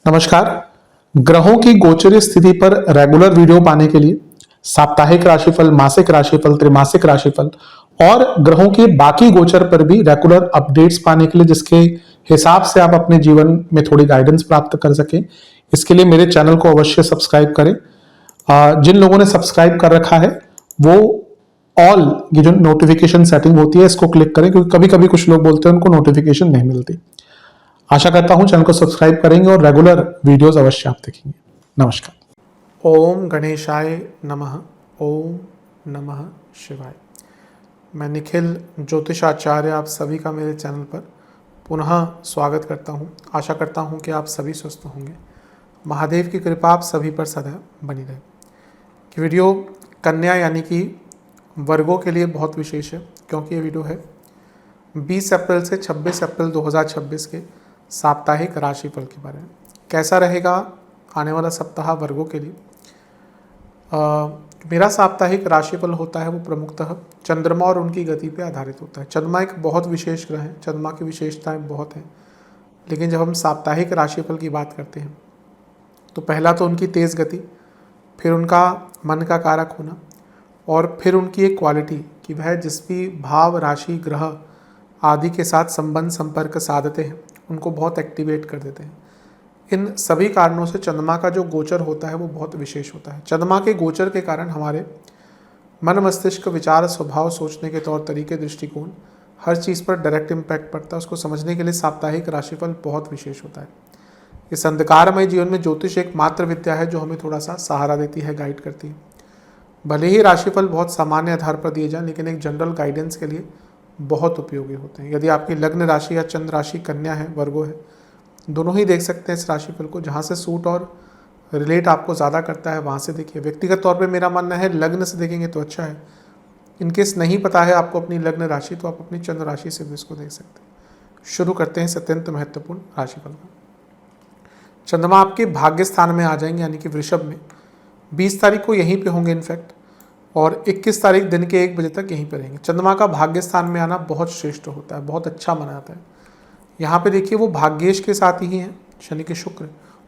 नमस्कार। ग्रहों की गोचरीय स्थिति पर रेगुलर वीडियो पाने के लिए साप्ताहिक राशिफल, मासिक राशिफल, त्रिमासिक राशिफल और ग्रहों के बाकी गोचर पर भी रेगुलर अपडेट्स पाने के लिए, जिसके हिसाब से आप अपने जीवन में थोड़ी गाइडेंस प्राप्त कर सकें, इसके लिए मेरे चैनल को अवश्य सब्सक्राइब करें। जिन लोगों ने सब्सक्राइब कर रखा है वो ऑल ये जो नोटिफिकेशन सेटिंग होती है इसको क्लिक करें, क्योंकि कभी कभी कुछ लोग बोलते हैं उनको नोटिफिकेशन नहीं मिलती। आशा करता हूं चैनल को सब्सक्राइब करेंगे और रेगुलर वीडियोस अवश्य आप देखेंगे। नमस्कार। ओम गणेशाय नमः। ओम नमः शिवाय। मैं निखिल ज्योतिषाचार्य आप सभी का मेरे चैनल पर पुनः स्वागत करता हूं। आशा करता हूं कि आप सभी स्वस्थ होंगे। महादेव की कृपा आप सभी पर सदा बनी रहे। कि वीडियो कन्या यानी कि वर्गों के लिए बहुत विशेष है, क्योंकि ये वीडियो है 20 अप्रैल से 26 अप्रैल 2026 के साप्ताहिक राशिफल के बारे में। कैसा रहेगा आने वाला सप्ताह वर्गों के लिए। मेरा साप्ताहिक राशिफल होता है वो प्रमुखतः चंद्रमा और उनकी गति पे आधारित होता है। चंद्रमा एक बहुत विशेष ग्रह है, चंद्रमा की विशेषताएं बहुत हैं, लेकिन जब हम साप्ताहिक राशिफल की बात करते हैं तो पहला तो उनकी तेज़ गति, फिर उनका मन का कारक होना, और फिर उनकी एक क्वालिटी कि वह जिस भी भाव, राशि, ग्रह आदि के साथ संबंध संपर्क साधते हैं उनको बहुत एक्टिवेट कर देते हैं। इन सभी कारणों से चंद्रमा का जो गोचर होता है वो बहुत विशेष होता है। चंद्रमा के गोचर के कारण हमारे मन, मस्तिष्क, विचार, स्वभाव, सोचने के तौर तरीके, दृष्टिकोण, हर चीज़ पर डायरेक्ट इम्पैक्ट पड़ता है। उसको समझने के लिए साप्ताहिक राशिफल बहुत विशेष होता है। इस अंधकारमय जीवन में ज्योतिष एक मात्र विद्या है जो हमें थोड़ा सा सहारा देती है, गाइड करती है। भले ही राशिफल बहुत सामान्य आधार पर दिए जाएं, लेकिन एक जनरल गाइडेंस के लिए बहुत उपयोगी होते हैं। यदि आपकी लग्न राशि या चंद्र राशि कन्या है, वर्गो है, दोनों ही देख सकते हैं इस राशिफल को। जहाँ से सूट और रिलेट आपको ज़्यादा करता है वहाँ से देखिए। व्यक्तिगत तौर पे मेरा मानना है लग्न से देखेंगे तो अच्छा है। इनकेस नहीं पता है आपको अपनी लग्न राशि तो आप अपनी चंद्र राशि से भी इसको देख सकते हैं। शुरू करते हैं इस अत्यंत महत्वपूर्ण राशिफल का। चंद्रमा आपके भाग्य स्थान में आ जाएंगे, यानी कि वृषभ में 20 तारीख को यहीं पर होंगे इनफैक्ट, और 21 तारीख दिन के 1 बजे तक यहीं पर रहेंगे। चंद्रमा का भाग्य स्थान में आना बहुत श्रेष्ठ होता है, बहुत अच्छा माना जाता है। यहाँ पे देखिए वो भाग्येश के साथ ही हैं, शनि के शुक्र,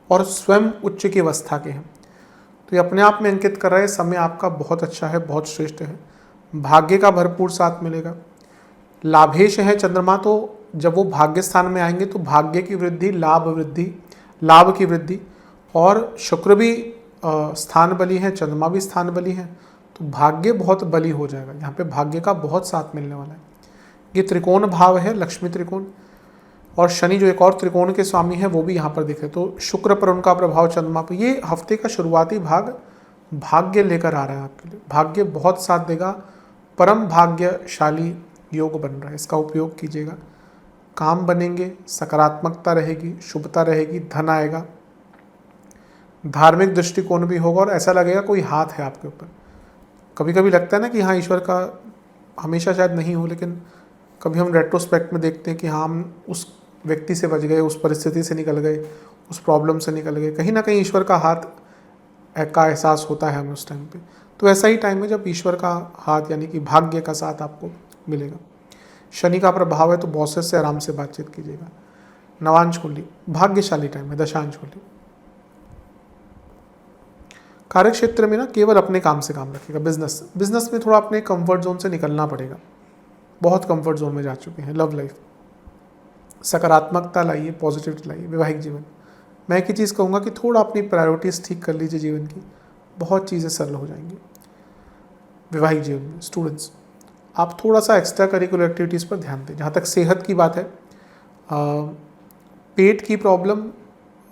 और स्वयं उच्च की अवस्था के हैं। तो ये अपने आप में अंकित कर रहा है समय आपका बहुत अच्छा है, बहुत श्रेष्ठ है। भाग्य का भरपूर साथ मिलेगा। लाभेश है चंद्रमा, तो जब वो भाग्य स्थान में आएंगे तो भाग्य की वृद्धि, लाभ की वृद्धि, और शुक्र भी स्थान बली है, चंद्रमा भी स्थान बली है, तो भाग्य बहुत बली हो जाएगा। यहाँ पे भाग्य का बहुत साथ मिलने वाला है। ये त्रिकोण भाव है, लक्ष्मी त्रिकोण, और शनि जो एक और त्रिकोण के स्वामी है वो भी यहाँ पर दिखे। तो शुक्र पर उनका प्रभाव चंद्रमा पर। ये हफ्ते का शुरुआती भाग भाग्य लेकर आ रहा है आपके लिए। भाग्य बहुत साथ देगा, परम भाग्यशाली योग बन रहा है, इसका उपयोग कीजिएगा। काम बनेंगे, सकारात्मकता रहेगी, शुभता रहेगी, धन आएगा, धार्मिक दृष्टिकोण भी होगा, और ऐसा लगेगा कोई हाथ है आपके ऊपर। कभी कभी लगता है ना कि हाँ ईश्वर का, हमेशा शायद नहीं हो, लेकिन कभी हम रेट्रोस्पेक्ट में देखते हैं कि हाँ हम उस व्यक्ति से बच गए, उस परिस्थिति से निकल गए, उस प्रॉब्लम से निकल गए। कहीं ना कहीं ईश्वर का हाथ का एहसास होता है हमें उस टाइम पे। तो ऐसा ही टाइम है जब ईश्वर का हाथ यानी कि भाग्य का साथ आपको मिलेगा। शनि का प्रभाव है तो बॉसेस से आराम से बातचीत कीजिएगा। नवांश कुंडली भाग्यशाली टाइम है। दशांश कुंडली कार्य क्षेत्र में ना केवल अपने काम से काम रखिएगा। बिजनेस में थोड़ा अपने कंफर्ट जोन से निकलना पड़ेगा, बहुत कंफर्ट जोन में जा चुके हैं। लव लाइफ सकारात्मकता लाइए, पॉजिटिविटी लाइए। वैवाहिक जीवन मैं एक ही चीज़ कहूँगा कि थोड़ा अपनी प्रायोरिटीज़ ठीक कर लीजिए जीवन की, बहुत चीज़ें सरल हो जाएंगी। वैवाहिक जीवन में स्टूडेंट्स आप थोड़ा सा एक्स्ट्रा करिकुलर एक्टिविटीज़ पर ध्यान दें। जहाँ तक सेहत की बात है, पेट की प्रॉब्लम,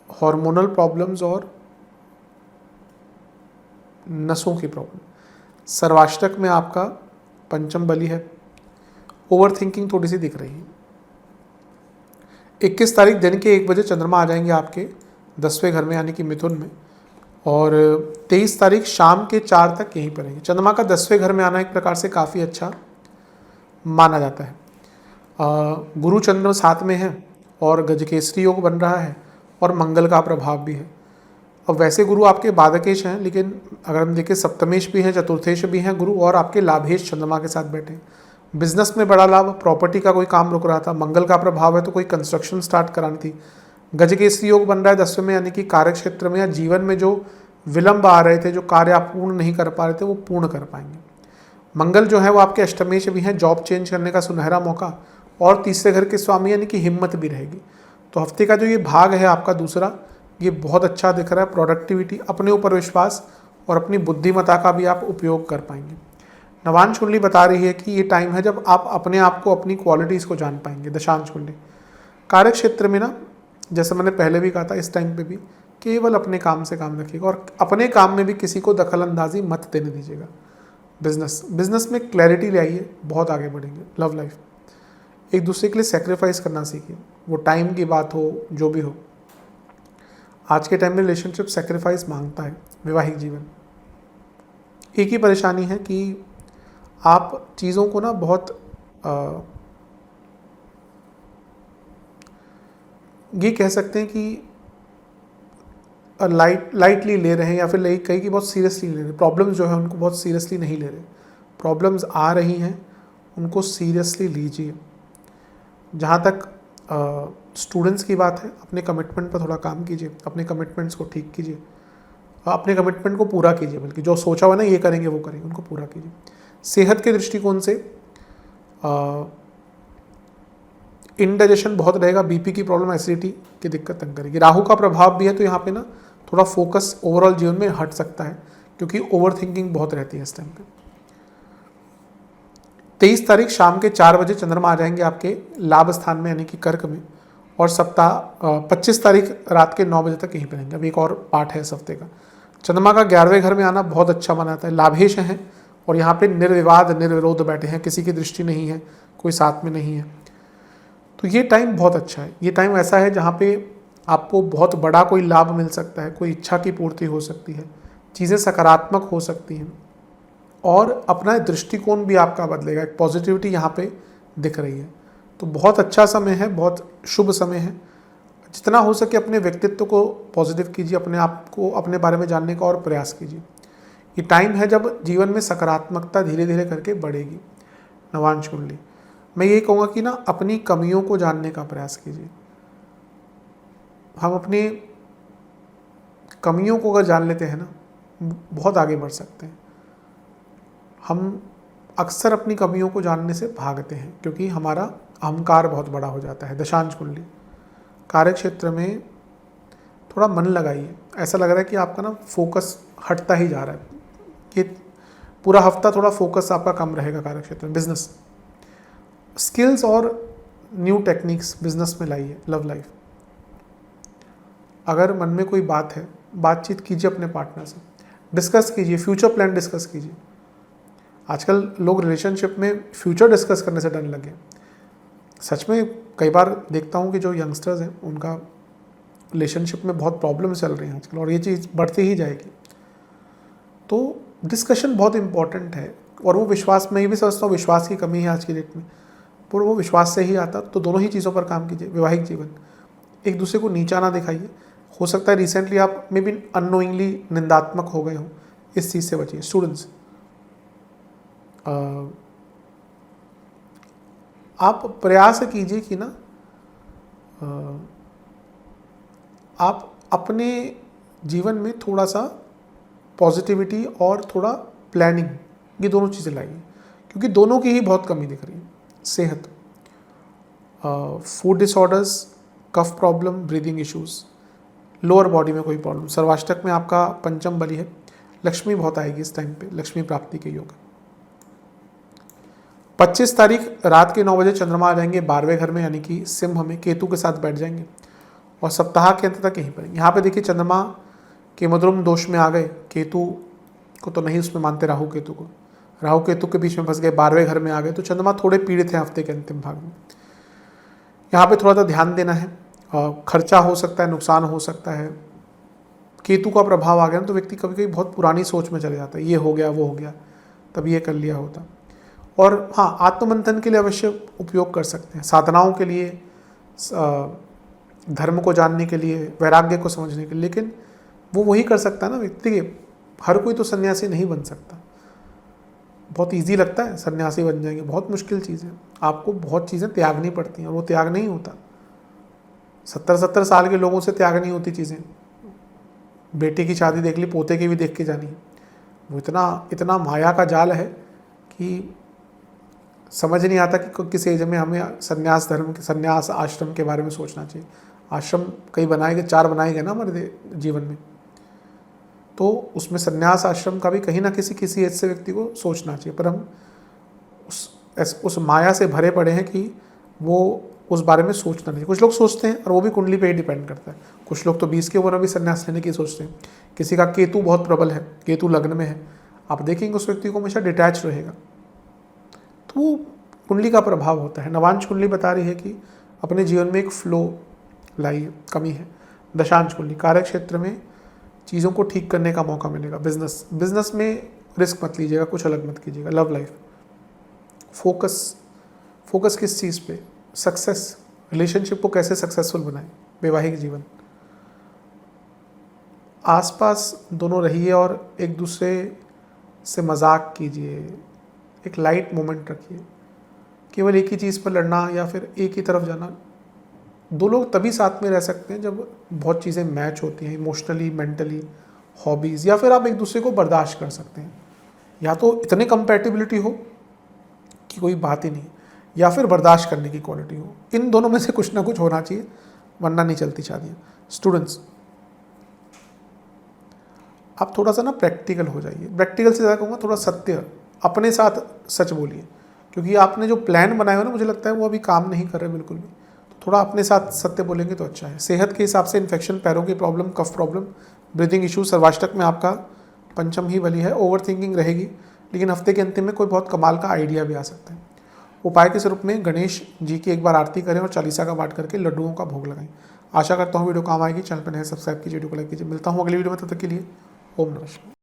हार्मोनल प्रॉब्लम्स और नसों की प्रॉब्लम। सर्वाष्टक में आपका पंचम बली है। ओवर थिंकिंग थोड़ी सी दिख रही है। 21 तारीख दिन के 1 बजे चंद्रमा आ जाएंगे आपके 10वें घर में यानी कि मिथुन में, और 23 तारीख शाम के 4 तक यहीं पर रहेंगे। चंद्रमा का 10वें घर में आना एक प्रकार से काफ़ी अच्छा माना जाता है। गुरु चंद्र साथ में है और गजकेसरी योग बन रहा है, और मंगल का प्रभाव भी है। अब वैसे गुरु आपके बाधकेश हैं, लेकिन अगर हम देखें सप्तमेश भी हैं, चतुर्थेश भी हैं गुरु, और आपके लाभेश चंद्रमा के साथ बैठे हैं। बिजनेस में बड़ा लाभ, प्रॉपर्टी का कोई काम रुक रहा था, मंगल का प्रभाव है तो कोई कंस्ट्रक्शन स्टार्ट करानी थी। गजकेसरी योग बन रहा है 10वें में, यानी कि कार्य क्षेत्र में या जीवन में जो विलंब आ रहे थे, जो कार्य आप पूर्ण नहीं कर पा रहे थे, वो पूर्ण कर पाएंगे। मंगल जो है वो आपके अष्टमेश भी हैं, जॉब चेंज करने का सुनहरा मौका, और तीसरे घर के स्वामी यानी कि हिम्मत भी रहेगी। तो हफ्ते का जो ये भाग है आपका दूसरा, ये बहुत अच्छा दिख रहा है। प्रोडक्टिविटी, अपने ऊपर विश्वास और अपनी बुद्धिमत्ता का भी आप उपयोग कर पाएंगे। नवांश कुंडली बता रही है कि ये टाइम है जब आप अपने आप को, अपनी क्वालिटीज़ को जान पाएंगे। दशांश कुंडली कार्य क्षेत्र में ना, जैसे मैंने पहले भी कहा था, इस टाइम पे भी केवल अपने काम से काम रखिएगा और अपने काम में भी किसी को दखल अंदाजी मत देने दीजिएगा। बिजनेस में क्लैरिटी ले आइए, बहुत आगे बढ़ेंगे। लव लाइफ, एक दूसरे के लिए सेक्रीफाइस करना सीखिए, वो टाइम की बात हो, जो भी हो। आज के टाइम में रिलेशनशिप सेक्रीफाइस मांगता है। वैवाहिक जीवन, एक ही परेशानी है कि आप चीज़ों को ना बहुत ये कह सकते हैं कि लाइटली ले रहे हैं, या फिर कहीं की बहुत सीरियसली ले रहे हैं। प्रॉब्लम्स जो है उनको बहुत सीरियसली नहीं ले रहे। प्रॉब्लम्स आ रही हैं, उनको सीरियसली लीजिए। जहाँ तक स्टूडेंट्स की बात है, अपने कमिटमेंट पर थोड़ा काम कीजिए, अपने कमिटमेंट्स को ठीक कीजिए, अपने कमिटमेंट को पूरा कीजिए, बल्कि जो सोचा हुआ ना ये करेंगे वो करेंगे, उनको पूरा कीजिए। सेहत के दृष्टिकोण से इंडाइजेशन बहुत रहेगा, बीपी की प्रॉब्लम, एसिडिटी की दिक्कत तंग करेगी। राहु का प्रभाव भी है, तो यहाँ पे ना थोड़ा फोकस ओवरऑल जीवन में हट सकता है, क्योंकि ओवर थिंकिंग बहुत रहती है इस टाइम पे। 23 तारीख शाम के 4 बजे चंद्रमा आ जाएंगे आपके लाभ स्थान में, यानी कि कर्क में, और सप्ताह 25 तारीख रात के 9 बजे तक यहीं पर रहेंगे। अभी एक और पार्ट है इस हफ्ते का। चंद्रमा का 11वें घर में आना बहुत अच्छा बनाता है। लाभेश हैं और यहाँ पे निर्विवाद निर्विरोध बैठे हैं, किसी की दृष्टि नहीं है, कोई साथ में नहीं है। तो ये टाइम बहुत अच्छा है। ये टाइम ऐसा है जहाँ पे आपको बहुत बड़ा कोई लाभ मिल सकता है, कोई इच्छा की पूर्ति हो सकती है, चीज़ें सकारात्मक हो सकती हैं, और अपना दृष्टिकोण भी आपका बदलेगा। एक पॉजिटिविटी यहाँ पे दिख रही है। तो बहुत अच्छा समय है, बहुत शुभ समय है। जितना हो सके अपने व्यक्तित्व को पॉजिटिव कीजिए, अपने आप को, अपने बारे में जानने का और प्रयास कीजिए। ये टाइम है जब जीवन में सकारात्मकता धीरे धीरे करके बढ़ेगी। नवांश कुंडली, मैं ये कहूँगा कि ना अपनी कमियों को जानने का प्रयास कीजिए। हम अपनी कमियों को अगर जान लेते हैं ना, बहुत आगे बढ़ सकते हैं। हम अक्सर अपनी कमियों को जानने से भागते हैं, क्योंकि हमारा अहंकार बहुत बड़ा हो जाता है। दशांश कुंडली, कार्य क्षेत्र में थोड़ा मन लगाइए। ऐसा लग रहा है कि आपका ना फोकस हटता ही जा रहा है। ये पूरा हफ्ता थोड़ा फोकस आपका कम रहेगा कार्य क्षेत्र में। बिजनेस, स्किल्स और न्यू टेक्निक्स बिजनेस में लाइए। लव लाइफ, अगर मन में कोई बात है, बातचीत कीजिए अपने पार्टनर से, डिस्कस कीजिए, फ्यूचर प्लान डिस्कस कीजिए। आजकल लोग रिलेशनशिप में फ्यूचर डिस्कस करने से डरने लगे। सच में कई बार देखता हूँ कि जो यंगस्टर्स हैं उनका रिलेशनशिप में बहुत प्रॉब्लम चल रही हैं आजकल, और ये चीज़ बढ़ती ही जाएगी। तो डिस्कशन बहुत इंपॉर्टेंट है, और वो विश्वास, मैं ये भी समझता हूँ विश्वास की कमी है आज की डेट में, पर वो विश्वास से ही आता। तो दोनों ही चीज़ों पर काम कीजिए। वैवाहिक जीवन, एक दूसरे को नीचा ना दिखाइए। हो सकता है रिसेंटली आप मे बी अननोइंगली निंदात्मक हो गए हो, इस चीज़ से बचिए। स्टूडेंट्स, आप प्रयास कीजिए कि ना आप अपने जीवन में थोड़ा सा पॉजिटिविटी और थोड़ा प्लानिंग, ये दोनों चीज़ें लाइए, क्योंकि दोनों की ही बहुत कमी दिख रही है। सेहत, food disorders, cough problem, breathing issues, lower body में कोई प्रॉब्लम। सर्वाष्टक में आपका पंचम बली है। लक्ष्मी बहुत आएगी इस टाइम पे, लक्ष्मी प्राप्ति के योग। 25 तारीख रात के 9 बजे चंद्रमा आ जाएंगे 12वें घर में, यानी कि सिंह में, केतु के साथ बैठ जाएंगे, और सप्ताह के अंत तक यहीं पर। यहाँ पे देखिए चंद्रमा के मधुरम दोष में आ गए, केतु को तो नहीं उसमें मानते, राहु केतु को, राहु केतु के बीच में फंस गए, 12वें घर में आ गए। तो चंद्रमा थोड़े पीड़ित हैं हफ्ते के अंतिम भाग में। यहाँ पे थोड़ा सा ध्यान देना है, खर्चा हो सकता है, नुकसान हो सकता है। केतु का प्रभाव आ गया ना, तो व्यक्ति कभी कभी बहुत पुरानी सोच में चले जाता है, ये हो गया, वो हो गया, तब ये कर लिया होता। और हाँ, आत्ममंथन के लिए अवश्य उपयोग कर सकते हैं, साधनाओं के लिए, धर्म को जानने के लिए, वैराग्य को समझने के लिए। लेकिन वो वही कर सकता है ना व्यक्ति, हर कोई तो सन्यासी नहीं बन सकता। बहुत इजी लगता है सन्यासी बन जाएंगे, बहुत मुश्किल चीज़ है। आपको बहुत चीज़ें त्यागनी पड़ती हैं और वो त्याग नहीं होता। 70-70 साल के लोगों से त्याग नहीं होती चीज़ें। बेटे की शादी देख ली, पोते की भी देख के जानी है। वो इतना इतना माया का जाल है कि समझ नहीं आता कि किस एज में हमें संन्यास धर्म के, संन्यास आश्रम के बारे में सोचना चाहिए। आश्रम कई बनाए गए, 4 बनाए गए ना हमारे जीवन में, तो उसमें संन्यास आश्रम का भी कहीं ना किसी एज से व्यक्ति को सोचना चाहिए। पर हम उस माया से भरे पड़े हैं कि वो उस बारे में सोचना नहीं। कुछ लोग सोचते हैं और वो भी कुंडली पे ही डिपेंड करता है। कुछ लोग तो 20 की उम्र में भी संन्यास लेने की सोचते हैं। किसी का केतु बहुत प्रबल है, केतु लग्न में है, आप देखेंगे उस व्यक्ति को हमेशा डिटैच रहेगा। तो वो कुंडली का प्रभाव होता है। नवांश कुंडली बता रही है कि अपने जीवन में एक फ्लो लाइए, कमी है। दशांश कुंडली कार्य क्षेत्र में चीज़ों को ठीक करने का मौका मिलेगा। बिजनेस में रिस्क मत लीजिएगा, कुछ अलग मत कीजिएगा। लव लाइफ, फोकस किस चीज़ पे? सक्सेस, रिलेशनशिप को कैसे सक्सेसफुल बनाएं, वैवाहिक जीवन। आसपास दोनों रहिए और एक दूसरे से मजाक कीजिए, एक लाइट मोमेंट रखिए। केवल एक ही चीज़ पर लड़ना या फिर एक ही तरफ जाना, 2 लोग तभी साथ में रह सकते हैं जब बहुत चीज़ें मैच होती हैं, इमोशनली, मेंटली, हॉबीज़, या फिर आप एक दूसरे को बर्दाश्त कर सकते हैं। या तो इतने कंपैटिबिलिटी हो कि कोई बात ही नहीं, या फिर बर्दाश्त करने की क्वालिटी हो। इन दोनों में से कुछ ना कुछ होना चाहिए, वरना नहीं चलती शादियाँ। स्टूडेंट्स, आप थोड़ा सा ना प्रैक्टिकल हो जाइए। प्रैक्टिकल से ज़्यादा कहूँगा थोड़ा सत्य, अपने साथ सच बोलिए, क्योंकि आपने जो प्लान बनाया हो ना, मुझे लगता है वो अभी काम नहीं कर रहे बिल्कुल भी। तो थोड़ा अपने साथ सत्य बोलेंगे तो अच्छा है। सेहत के हिसाब से इन्फेक्शन, पैरों की प्रॉब्लम, कफ प्रॉब्लम, ब्रीदिंग इशू, सर्वाष्टक में आपका पंचम ही बली है, ओवर थिंकिंग रहेगी। लेकिन हफ्ते के अंतिम में कोई बहुत कमाल का आइडिया भी आ सकता है। उपाय के स्वरूप में गणेश जी की एक बार आरती करें और चालीसा का पाठ करके लड्डुओं का भोग लगाएं। आशा करता हूँ वीडियो काम आएगी। चैनल पर नए सब्सक्राइब कीजिए, वीडियो को लाइक कीजिए। मिलता हूँ अगली वीडियो में, तब तक के लिए ओम नमः शिवाय।